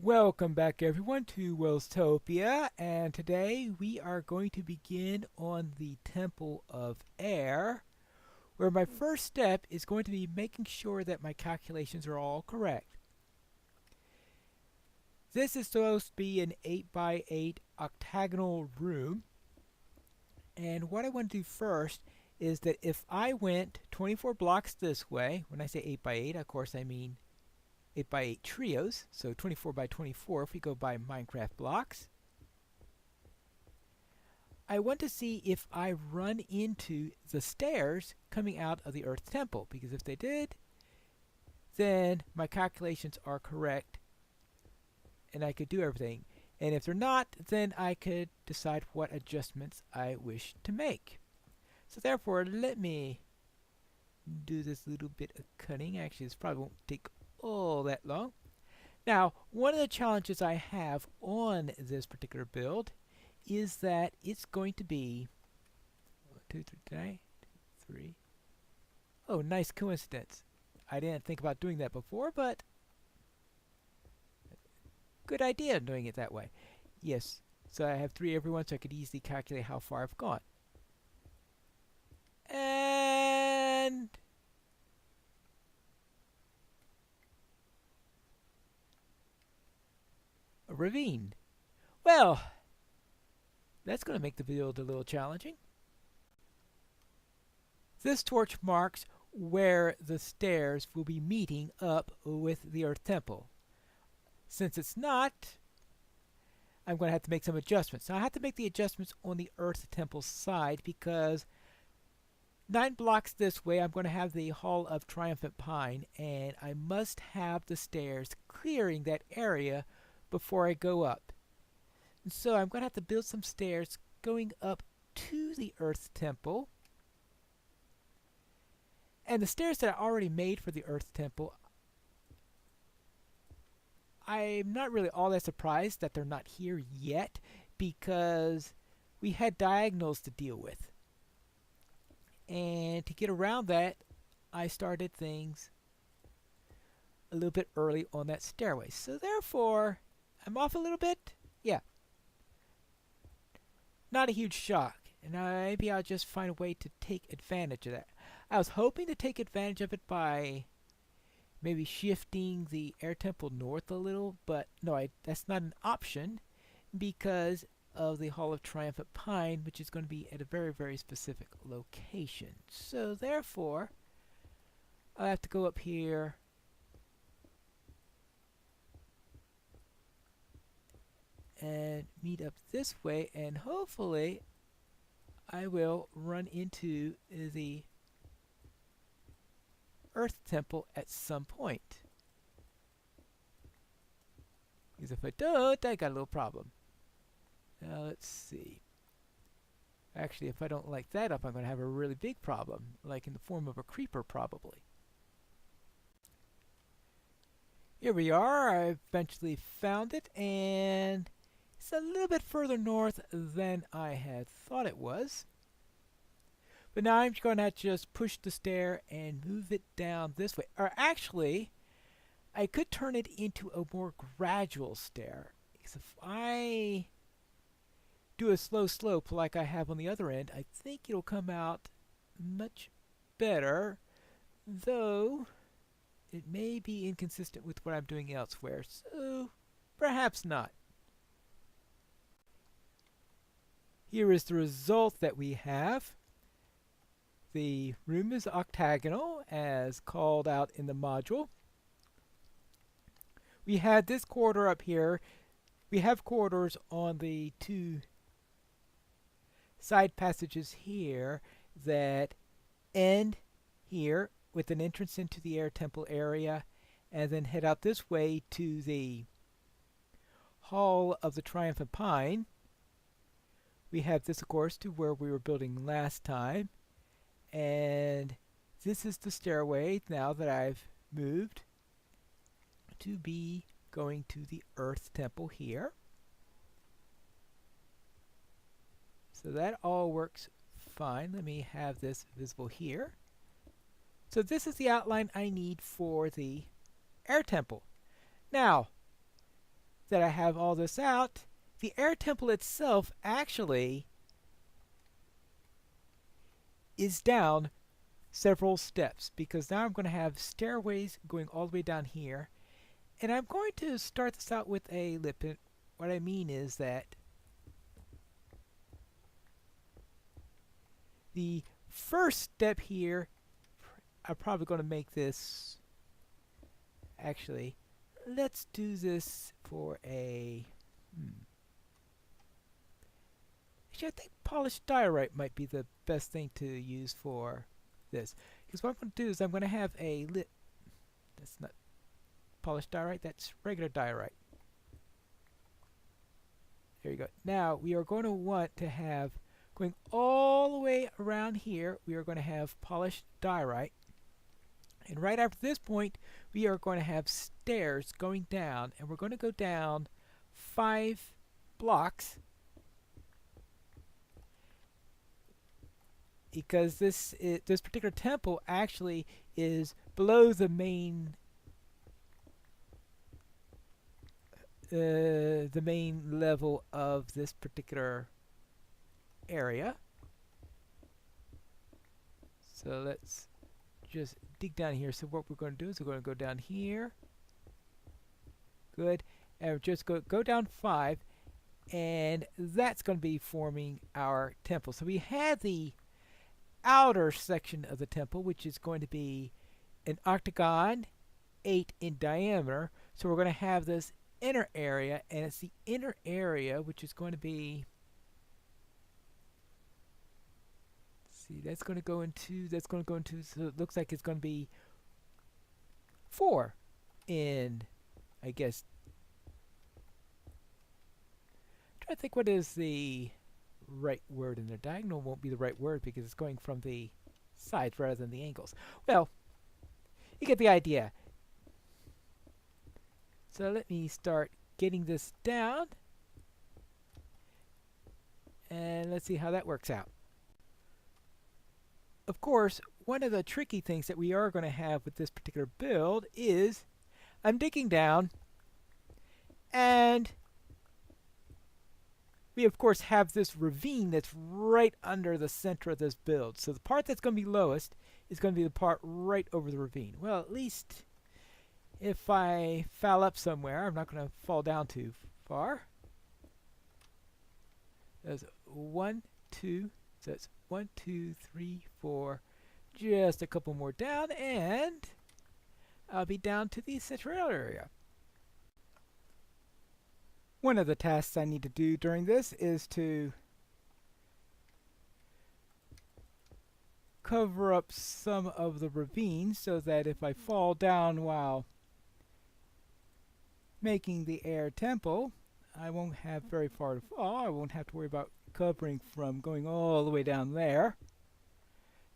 Welcome back everyone to Welstopia, and today we are going to begin on the Temple of Air, where my first step is going to be making sure that my calculations are all correct. This is supposed to be an 8 by 8 octagonal room, and what I want to do first is that if I went 24 blocks this way, when I say 8 by 8, of course I mean 8 by 8 trios, so 24 by 24 if we go by Minecraft blocks. I want to see if I run into the stairs coming out of the Earth Temple, because if they did, then my calculations are correct and I could do everything. And if they're not, then I could decide what adjustments I wish to make. So therefore, let me do this little bit of cutting. Actually, this probably won't take all that long. Now, one of the challenges I have on this particular build is that it's going to be 1, 2, 3, 3. Oh, nice coincidence. I didn't think about doing that before, but good idea doing it that way. Yes, so I have 3 everyone, so I could easily calculate how far I've gone. And a ravine. Well, that's going to make the build a little challenging. This torch marks where the stairs will be meeting up with the Earth Temple. Since it's not, I'm going to have to make some adjustments. Now I have to make the adjustments on the Earth Temple side because 9 blocks this way I'm going to have the Hall of Triumphant Pine, and I must have the stairs clearing that area before I go up. And so I'm going to have to build some stairs going up to the Earth Temple. And the stairs that I already made for the Earth Temple, I'm not really all that surprised that they're not here yet because we had diagonals to deal with. And to get around that, I started things a little bit early on that stairway. So therefore, I'm off a little bit. Yeah. Not a huge shock. And maybe I'll just find a way to take advantage of that. I was hoping to take advantage of it by maybe shifting the air temple north a little, but no, that's not an option because of the Hall of Triumphant Pine, which is going to be at a very, very specific location. So therefore, I have to go up here and meet up this way, and hopefully I will run into the Earth Temple at some point. Because if I don't, I got a little problem. Now let's see. Actually, if I don't light that up, I'm going to have a really big problem, like in the form of a creeper probably. Here we are. I eventually found it, and it's a little bit further north than I had thought it was. But now I'm going to just push the stair and move it down this way. Or actually, I could turn it into a more gradual stair. Because if I do a slow slope like I have on the other end, I think it'll come out much better. Though, it may be inconsistent with what I'm doing elsewhere. So, perhaps not. Here is the result that we have. The room is octagonal, as called out in the module. We had this corridor up here. We have corridors on the 2 side passages here that end here with an entrance into the air temple area and then head out this way to the Hall of the Triumphant Pine. We have this, of course, to where we were building last time. And this is the stairway now that I've moved to be going to the Earth Temple here. So that all works fine. Let me have this visible here. So this is the outline I need for the Air Temple. Now, that I have all this out, the air temple itself actually is down several steps, because now I'm going to have stairways going all the way down here, and I'm going to start this out with a lip. What I mean is that the first step here, I'm probably going to make this, actually, let's do this for a, actually I think polished diorite might be the best thing to use for this. Because what I'm going to do is I'm going to have a that's not polished diorite, that's regular diorite. There you go. Now we are going to want to have, going all the way around here, we are going to have polished diorite. And right after this point, we are going to have stairs going down, and we're going to go down 5 blocks, because this particular temple actually is below the main level of this particular area. So let's just dig down here. So what we're going to do is we're going to go down here. Good. And just go down 5, and that's going to be forming our temple. So we have the outer section of the temple, which is going to be an octagon, 8 in diameter. So we're going to have this inner area, and it's the inner area which is going to be, see, that's going to go into, so it looks like it's going to be 4 in, I guess, I'm trying to think what is the right word in there. Diagonal won't be the right word because it's going from the sides rather than the angles. Well, you get the idea. So let me start getting this down, and let's see how that works out. Of course, one of the tricky things that we are going to have with this particular build is I'm digging down, and we of course have this ravine that's right under the center of this build. So the part that's going to be lowest is going to be the part right over the ravine. Well, at least if I foul up somewhere, I'm not going to fall down too far. That's 1, 2, so that's 1, 2, 3, 4, just a couple more down, and I'll be down to the central area. One of the tasks I need to do during this is to cover up some of the ravine so that if I fall down while making the air temple, I won't have very far to fall. I won't have to worry about covering from going all the way down there.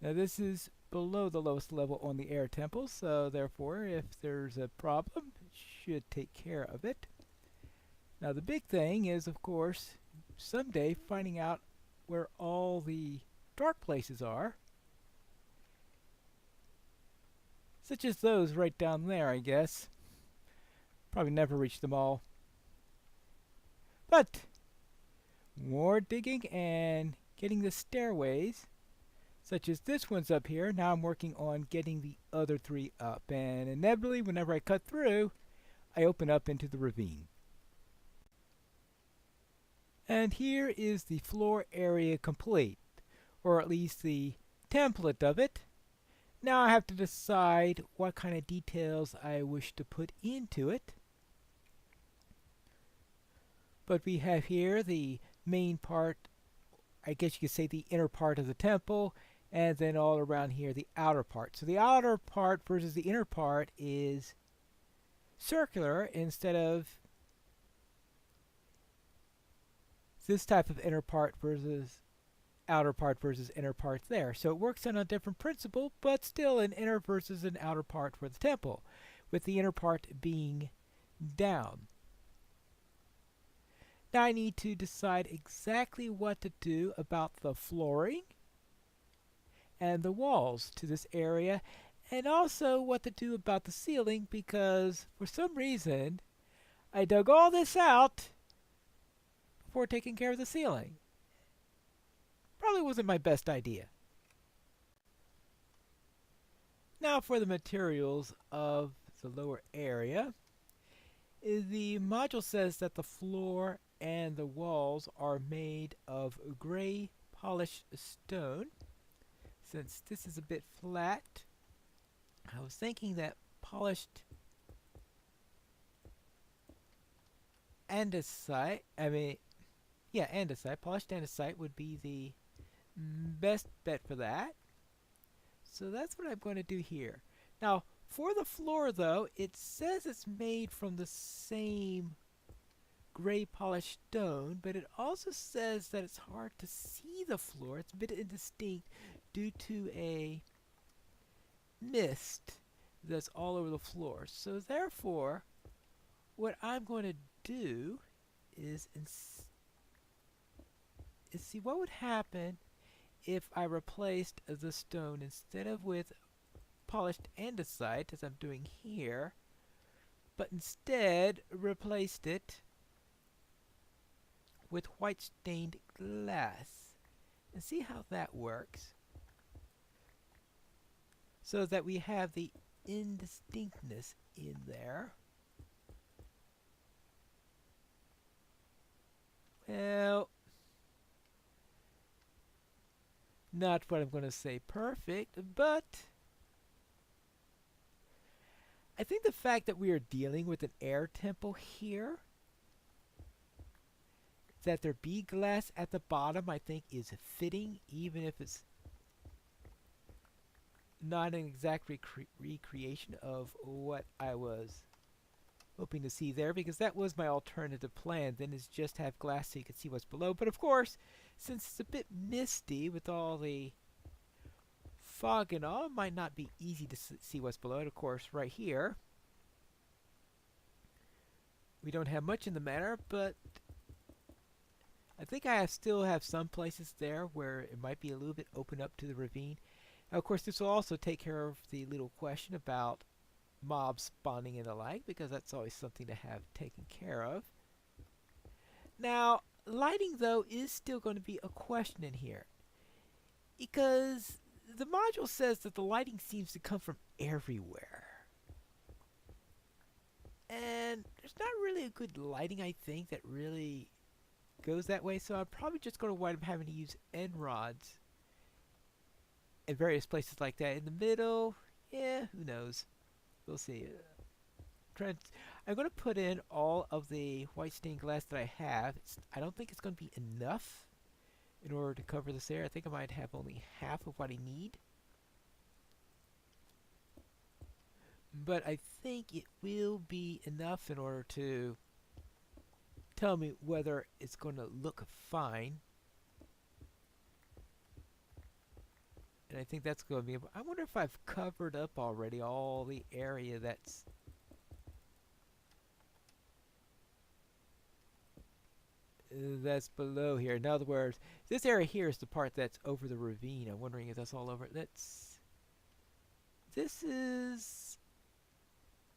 Now this is below the lowest level on the air temple, so therefore if there's a problem, it should take care of it. Now the big thing is, of course, someday finding out where all the dark places are, such as those right down there, I guess. Probably never reach them all. But more digging and getting the stairways, such as this one's up here. Now I'm working on getting the other 3 up, and inevitably whenever I cut through, I open up into the ravine. And here is the floor area complete, or at least the template of it. Now I have to decide what kind of details I wish to put into it. But we have here the main part, I guess you could say the inner part of the temple, and then all around here the outer part. So the outer part versus the inner part is circular instead of this type of inner part versus outer part versus inner part there. So it works on a different principle, but still an inner versus an outer part for the temple, with the inner part being down. Now I need to decide exactly what to do about the flooring and the walls to this area, and also what to do about the ceiling, because for some reason I dug all this out before taking care of the ceiling. Probably wasn't my best idea. Now for the materials of the lower area. The module says that the floor and the walls are made of gray polished stone. Since this is a bit flat, I was thinking that polished andesite, polished andesite would be the best bet for that. So that's what I'm going to do here. Now, for the floor, though, it says it's made from the same gray polished stone, but it also says that it's hard to see the floor. It's a bit indistinct due to a mist that's all over the floor. So therefore, what I'm going to do is see what would happen if I replaced the stone instead of with polished andesite, as I'm doing here, but instead replaced it with white stained glass, and see how that works, so that we have the indistinctness in there. Well, not what I'm going to say perfect, but I think the fact that we are dealing with an air temple here, that there be glass at the bottom, I think is fitting, even if it's not an exact recreation of what I was hoping to see there, because that was my alternative plan, then is just have glass so you can see what's below. But of course, since it's a bit misty with all the fog and all, it might not be easy to see what's below it. Of course, right here, we don't have much in the matter, but I think I still have some places there where it might be a little bit open up to the ravine. Now, of course, this will also take care of the little question about mobs spawning and the like, because that's always something to have taken care of. Now, lighting, though, is still going to be a question in here, because the module says that the lighting seems to come from everywhere. And there's not really a good lighting, I think, that really goes that way, so I'm probably just going to wind up having to use end rods in various places like that. In the middle, yeah, who knows? We'll see. I'm going to put in all of the white stained glass that I have. I don't think it's going to be enough in order to cover this area. I think I might have only half of what I need. But I think it will be enough in order to tell me whether it's going to look fine. And I think that's going to be... I wonder if I've covered up already all the area that's below here. In other words, this area here is the part that's over the ravine. I'm wondering if that's all over. This is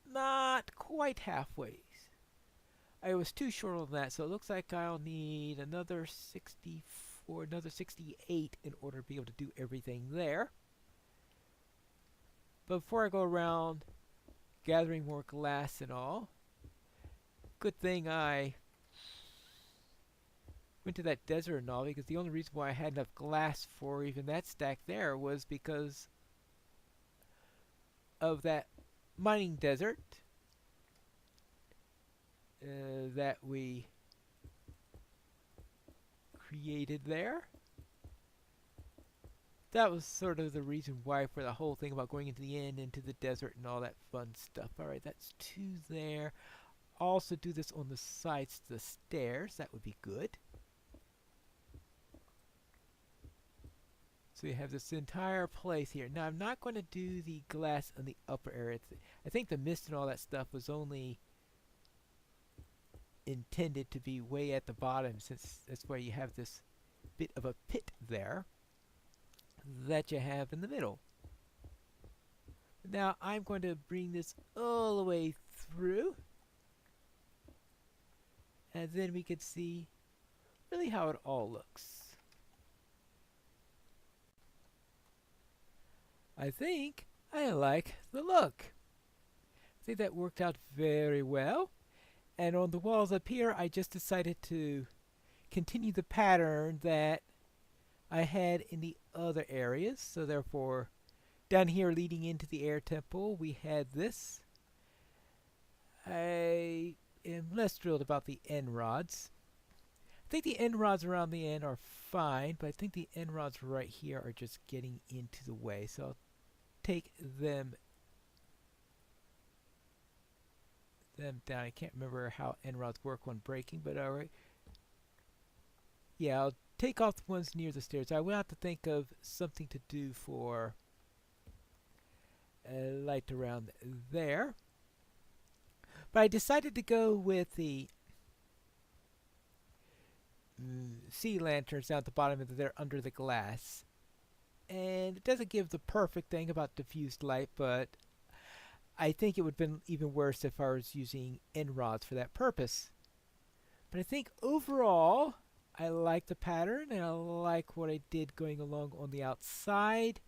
not quite halfway. I was too short on that, so it looks like I'll need another 64, another 68 in order to be able to do everything there. But before I go around gathering more glass and all, good thing I went to that desert and all, because the only reason why I had enough glass for even that stack there was because of that mining desert that we created there. That was sort of the reason why for the whole thing about going into the inn, into the desert, and all that fun stuff. Alright, that's 2 there. Also do this on the sides to the stairs. That would be good. So you have this entire place here. Now, I'm not going to do the glass on the upper area. I think the mist and all that stuff was only intended to be way at the bottom, since that's where you have this bit of a pit there that you have in the middle. Now I'm going to bring this all the way through, and then we could see really how it all looks. I think I like the look. I think that worked out very well. And on the walls up here, I just decided to continue the pattern that I had in the other areas. So therefore, down here leading into the air temple, we had this. I am less thrilled about the end rods. I think the end rods around the end are fine, but I think the end rods right here are just getting into the way. So I'll take them down. I can't remember how end rods work when breaking, but alright. Yeah, I'll take off the ones near the stairs. I will have to think of something to do for a light around there. But I decided to go with the sea lanterns down at the bottom of there under the glass. And it doesn't give the perfect thing about diffused light, but I think it would have been even worse if I was using end rods for that purpose. But I think overall, I like the pattern and I like what I did going along on the outside.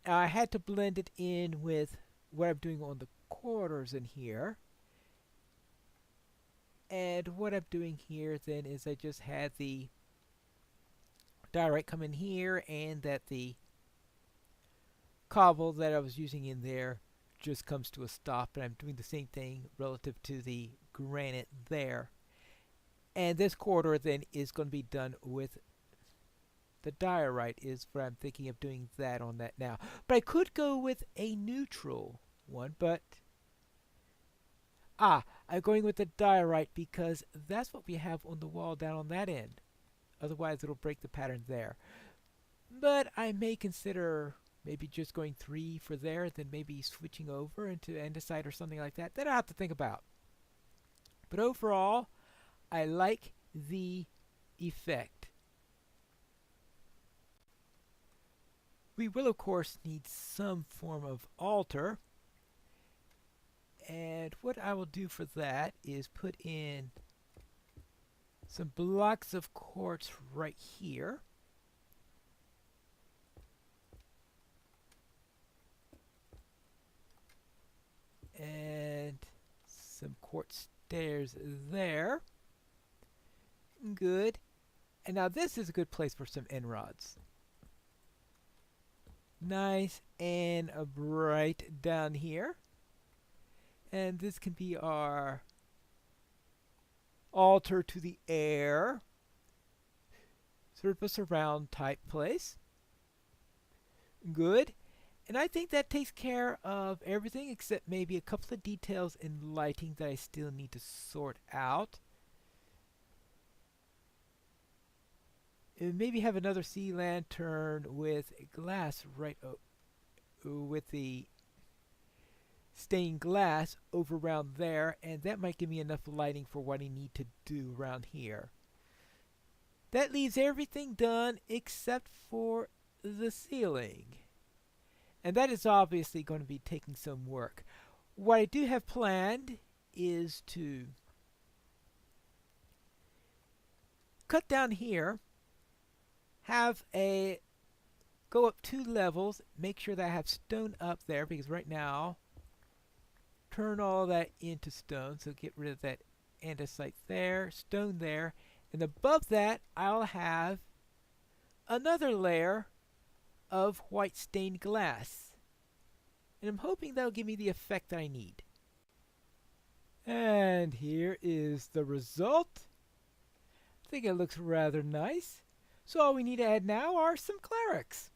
I had to blend it in with what I'm doing on the corners in here. And what I'm doing here then is I just had the diorite come in here and that the cobble that I was using in there just comes to a stop, and I'm doing the same thing relative to the granite there. And this corridor then is going to be done with the diorite is what I'm thinking of doing that on that now. But I could go with a neutral one, but I'm going with the diorite because that's what we have on the wall down on that end. Otherwise it'll break the pattern there. But I may consider maybe just going 3 for there, then maybe switching over into andesite or something like that. That I have to think about. But overall, I like the effect. We will, of course, need some form of altar. And what I will do for that is put in some blocks of quartz right here. And some quartz stairs there. Good. And now this is a good place for some end rods. Nice and bright down here. And this can be our altar to the air. Sort of a surround type place. Good. And I think that takes care of everything except maybe a couple of details in lighting that I still need to sort out. And maybe have another sea lantern with glass right with the stained glass over around there, and that might give me enough lighting for what I need to do around here. That leaves everything done except for the ceiling. And that is obviously going to be taking some work. What I do have planned is to cut down here, have a go up 2 levels, make sure that I have stone up there, because right now turn all that into stone, so get rid of that andesite there, stone there, and above that I'll have another layer of white stained glass. And I'm hoping that'll give me the effect that I need. And here is the result. I think it looks rather nice. So all we need to add now are some clerics.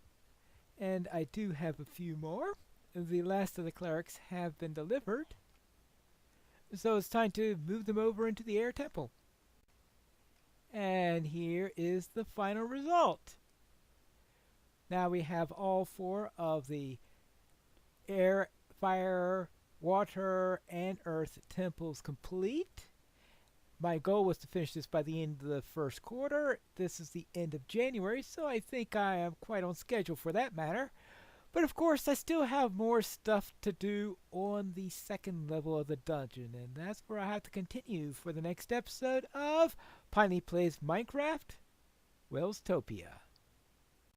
And I do have a few more. The last of the clerics have been delivered. So it's time to move them over into the air temple. And here is the final result. Now we have all 4 of the air, fire, water, and earth temples complete. My goal was to finish this by the end of the first quarter. This is the end of January, so I think I am quite on schedule for that matter. But of course, I still have more stuff to do on the second level of the dungeon, and that's where I have to continue for the next episode of Piney Plays Minecraft Welstopia.